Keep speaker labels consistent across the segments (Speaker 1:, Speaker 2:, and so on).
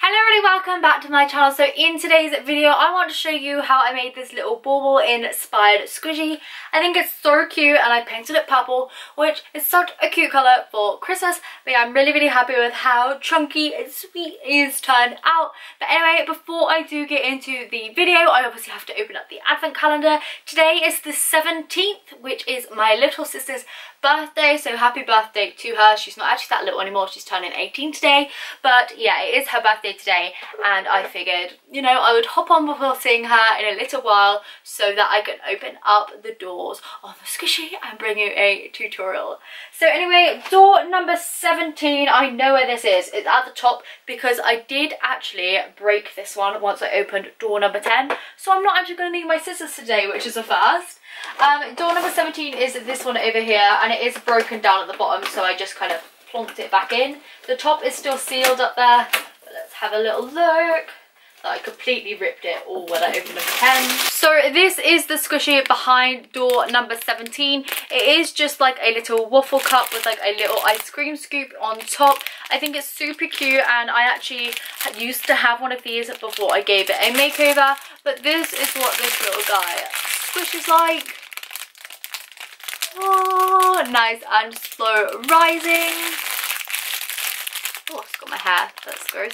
Speaker 1: Hello everybody, welcome back to my channel. So in today's video I want to show you how I made this little bauble inspired squishy. I think it's so cute and I painted it purple, which is such a cute colour for Christmas. But yeah, I'm really happy with how chunky and sweet it is turned out. But anyway, before I do get into the video, I obviously have to open up the advent calendar. Today is the 17th, which is my little sister's birthday, so happy birthday to her. She's not actually that little anymore, she's turning 18 today, but yeah, it is her birthday today, and I figured, you know, I would hop on before seeing her in a little while so that I can open up the doors on the squishy and bring you a tutorial. So anyway, door number 17, I know where this is. It's at the top because I did actually break this one once I opened door number 10, so I'm not actually going to need my scissors today, which is a first. Door number 17 is this one over here, and it is broken down at the bottom, so I just kind of plonked it back in. The top is still sealed up there, but let's have a little look. I completely ripped it all when I opened number 10. So this is the squishy behind door number 17. It is just like a little waffle cup with like a little ice cream scoop on top. I think it's super cute, and I actually used to have one of these before I gave it a makeover, but this is what this little guy squishes like. Oh, nice and slow rising. Oh, it's got my hair, that's gross.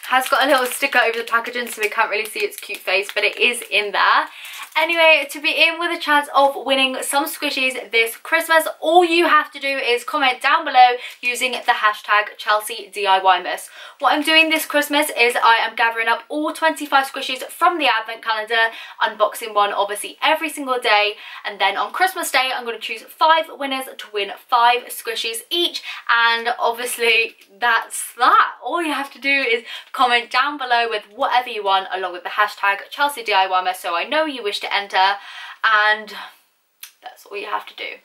Speaker 1: Has got a little sticker over the packaging so we can't really see its cute face, but it is in there. Anyway, to be in with a chance of winning some squishies this Christmas, all you have to do is comment down below using the hashtag ChelseyDIYmas. What I'm doing this Christmas is I am gathering up all 25 squishies from the advent calendar, unboxing one obviously every single day, and then on Christmas Day I'm going to choose 5 winners to win 5 squishies each, and obviously that's that. All you have to do is comment down below with whatever you want along with the hashtag ChelseyDIYmas so I know you wish to enter, and that's all you have to do.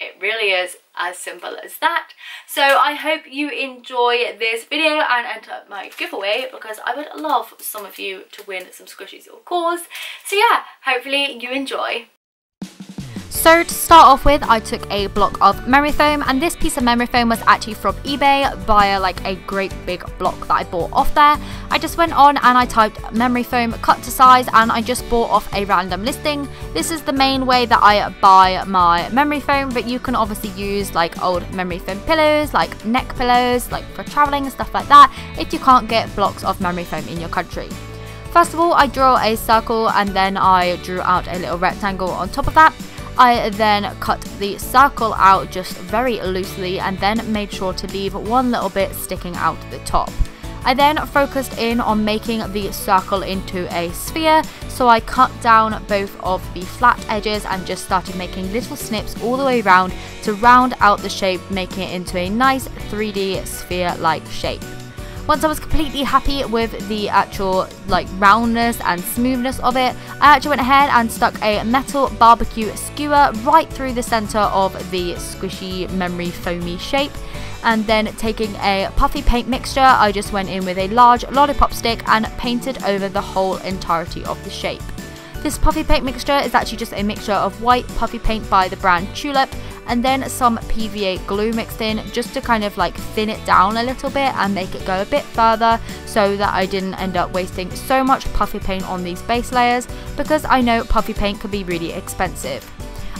Speaker 1: It really is as simple as that. So I hope you enjoy this video and enter my giveaway, because I would love some of you to win some squishies of course. So yeah, hopefully you enjoy.
Speaker 2: So to start off with, I took a block of memory foam, and this piece of memory foam was actually from eBay via like a great big block that I bought off there. I just went on and I typed memory foam cut to size, and I just bought off a random listing. This is the main way that I buy my memory foam, but you can obviously use like old memory foam pillows, like neck pillows, like for traveling and stuff like that, if you can't get blocks of memory foam in your country. First of all, I drew a circle, and then I drew out a little rectangle on top of that. I then cut the circle out just very loosely, and then made sure to leave one little bit sticking out the top. I then focused in on making the circle into a sphere, so I cut down both of the flat edges and just started making little snips all the way around to round out the shape, making it into a nice 3D sphere-like shape. Once I was completely happy with the actual like roundness and smoothness of it, I actually went ahead and stuck a metal barbecue skewer right through the center of the squishy memory foamy shape, and then taking a puffy paint mixture, I just went in with a large lollipop stick and painted over the whole entirety of the shape. This puffy paint mixture is actually just a mixture of white puffy paint by the brand Tulip, and then some PVA glue mixed in just to kind of like thin it down a little bit and make it go a bit further, so that I didn't end up wasting so much puffy paint on these base layers, because I know puffy paint can be really expensive.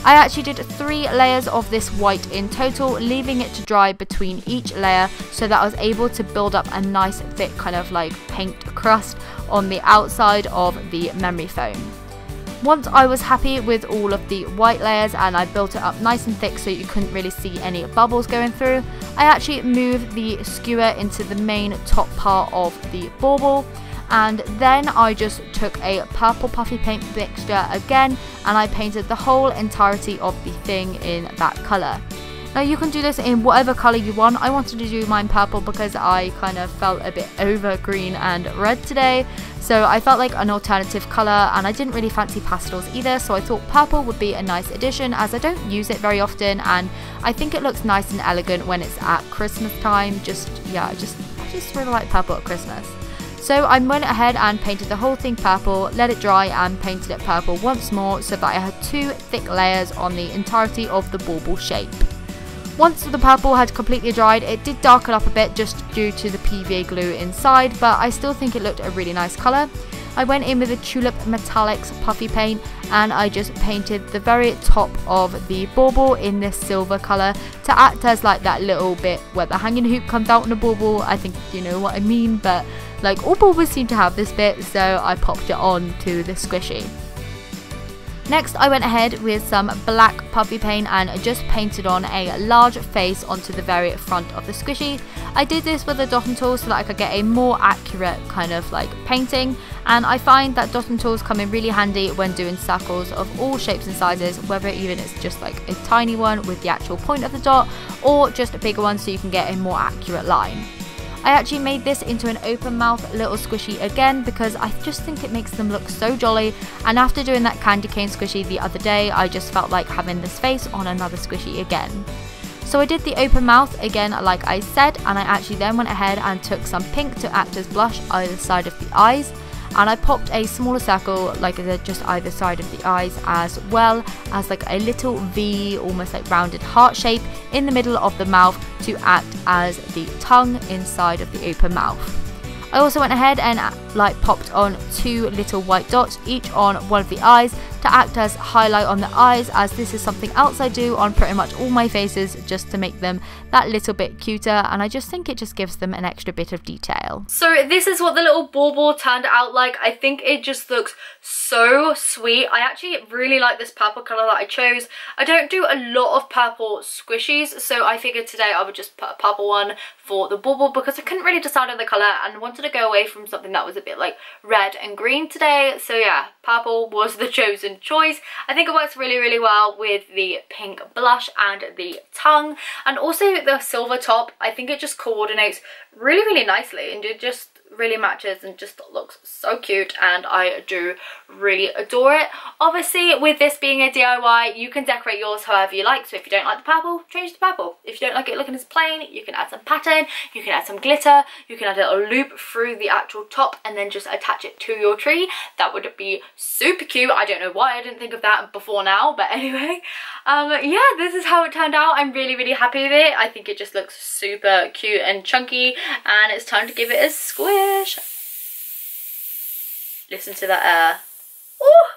Speaker 2: I actually did 3 layers of this white in total, leaving it to dry between each layer so that I was able to build up a nice thick kind of like paint crust on the outside of the memory foam. Once I was happy with all of the white layers and I built it up nice and thick so you couldn't really see any bubbles going through, I actually moved the skewer into the main top part of the bauble, and then I just took a purple puffy paint mixture again and I painted the whole entirety of the thing in that colour. Now you can do this in whatever colour you want. I wanted to do mine purple because I kind of felt a bit over green and red today, so I felt like an alternative colour, and I didn't really fancy pastels either, so I thought purple would be a nice addition as I don't use it very often, and I think it looks nice and elegant when it's at Christmas time. I just really like purple at Christmas. So I went ahead and painted the whole thing purple, let it dry and painted it purple once more so that I had 2 thick layers on the entirety of the bauble shape. Once the purple had completely dried, it did darken up a bit just due to the PVA glue inside, but I still think it looked a really nice colour. I went in with a Tulip Metallics puffy paint and I just painted the very top of the bauble in this silver colour to act as like that little bit where the hanging hoop comes out in a bauble. I think you know what I mean, but like all baubles seem to have this bit, so I popped it on to the squishy. Next, I went ahead with some black puffy paint and just painted on a large face onto the very front of the squishy. I did this with a dotting tool so that I could get a more accurate kind of like painting, and I find that dotting tools come in really handy when doing circles of all shapes and sizes, whether even it's just like a tiny one with the actual point of the dot or just a bigger one so you can get a more accurate line. I actually made this into an open mouth little squishy again because I just think it makes them look so jolly, and after doing that candy cane squishy the other day I just felt like having this face on another squishy again. So I did the open mouth again like I said, and I actually then went ahead and took some pink to act as blush either side of the eyes, and I popped a smaller circle like I said just either side of the eyes, as well as like a little V, almost like rounded heart shape in the middle of the mouth to act as the tongue inside of the open mouth. I also went ahead and like popped on 2 little white dots each on one of the eyes to act as highlight on the eyes, as this is something else I do on pretty much all my faces just to make them that little bit cuter, and I just think it just gives them an extra bit of detail.
Speaker 1: So this is what the little bauble turned out like. I think it just looks so sweet. I actually really like this purple colour that I chose. I don't do a lot of purple squishies, so I figured today I would just put a purple one for the bauble because I couldn't really decide on the colour and wanted to go away from something that was a bit like red and green today. So yeah, purple was the chosen choice. I think it works really well with the pink blush and the tongue, and also the silver top. I think it just coordinates really nicely and it just really matches and just looks so cute, and I do really adore it. Obviously with this being a DIY, you can decorate yours however you like, so if you don't like the purple, change the purple. If you don't like it looking as plain, you can add some pattern, you can add some glitter, you can add a little loop through the actual top and then just attach it to your tree. That would be super cute. I don't know why I didn't think of that before now, but anyway, yeah, this is how it turned out. I'm really happy with it. I think it just looks super cute and chunky, and it's time to give it a squish. Listen to that air. Ooh!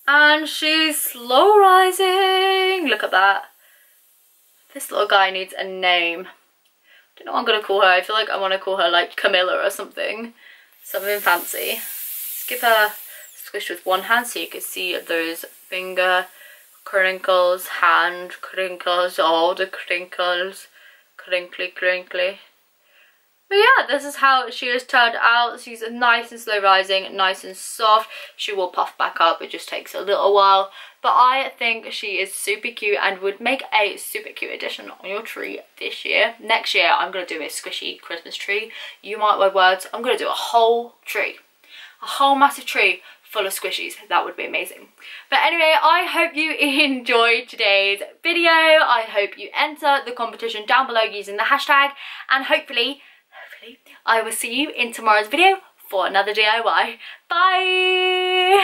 Speaker 1: And she's slow rising. Look at that. This little guy needs a name. I don't know what I'm gonna call her. I feel like I want to call her like Camilla or something. Something fancy. Let's give her a squish with one hand so you can see those finger crinkles, hand crinkles, all the crinkles. Crinkly. But yeah, this is how she has turned out. She's nice and slow rising, nice and soft. She will puff back up, it just takes a little while. But I think she is super cute and would make a super cute addition on your tree this year. Next year, I'm going to do a squishy Christmas tree. You mark my words, I'm going to do a whole tree. A whole massive tree full of squishies. That would be amazing. But anyway, I hope you enjoyed today's video. I hope you enter the competition down below using the hashtag, and hopefully I will see you in tomorrow's video for another DIY. Bye!